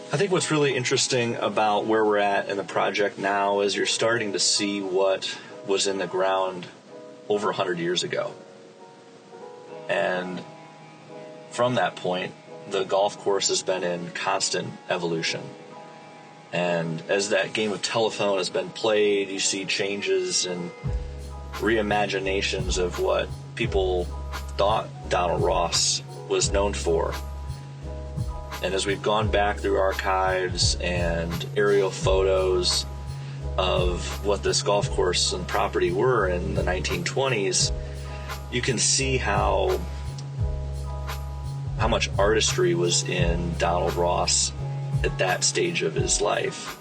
I think what's really interesting about where we're at in the project now is you're starting to see what was in the ground over 100 years ago. And from that point, the golf course has been in constant evolution. And as that game of telephone has been played, you see changes and reimaginations of what people thought Donald Ross was known for. And as we've gone back through archives and aerial photos of what this golf course and property were in the 1920s, you can see how much artistry was in Donald Ross at that stage of his life.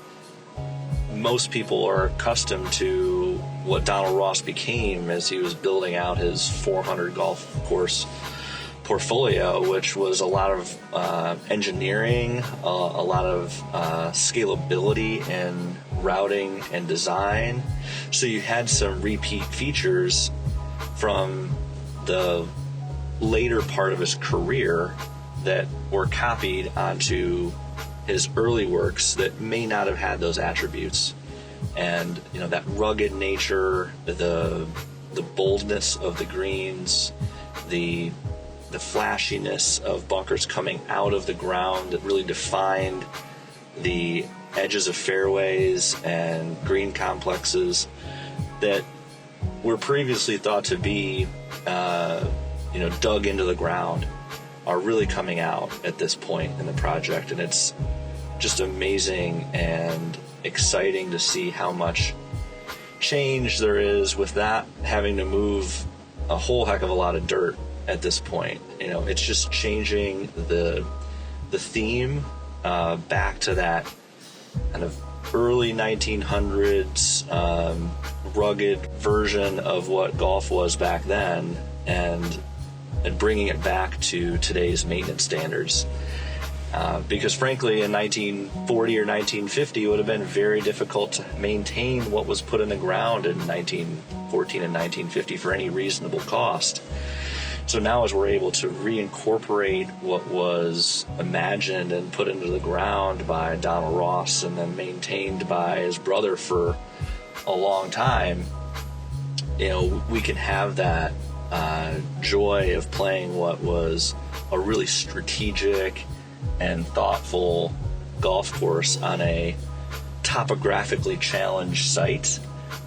Most people are accustomed to what Donald Ross became as he was building out his 400 golf course portfolio, which was a lot of engineering, a lot of scalability and routing and design. So you had some repeat features from the later part of his career that were copied onto his early works that may not have had those attributes. And that rugged nature, the boldness of the greens, the flashiness of bunkers coming out of the ground that really defined the edges of fairways and green complexes that were previously thought to be dug into the ground are really coming out at this point in the project. And it's just amazing and exciting to see how much change there is with that having to move a whole heck of a lot of dirt at this point. It's just changing the theme back to that kind of early 1900s rugged version of what golf was back then, and bringing it back to today's maintenance standards. Because frankly, in 1940 or 1950, it would have been very difficult to maintain what was put in the ground in 1914 and 1950 for any reasonable cost. So now as we're able to reincorporate what was imagined and put into the ground by Donald Ross and then maintained by his brother for a long time, we can have that joy of playing what was a really strategic and thoughtful golf course on a topographically challenged site,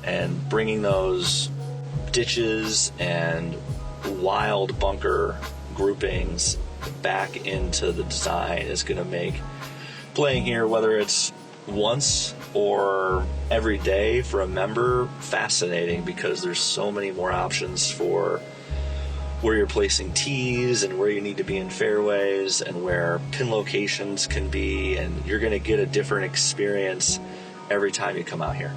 and bringing those ditches and wild bunker groupings back into the design is going to make playing here, whether it's once or every day for a member, fascinating, because there's so many more options for where you're placing tees and where you need to be in fairways and where pin locations can be, and you're going to get a different experience every time you come out here.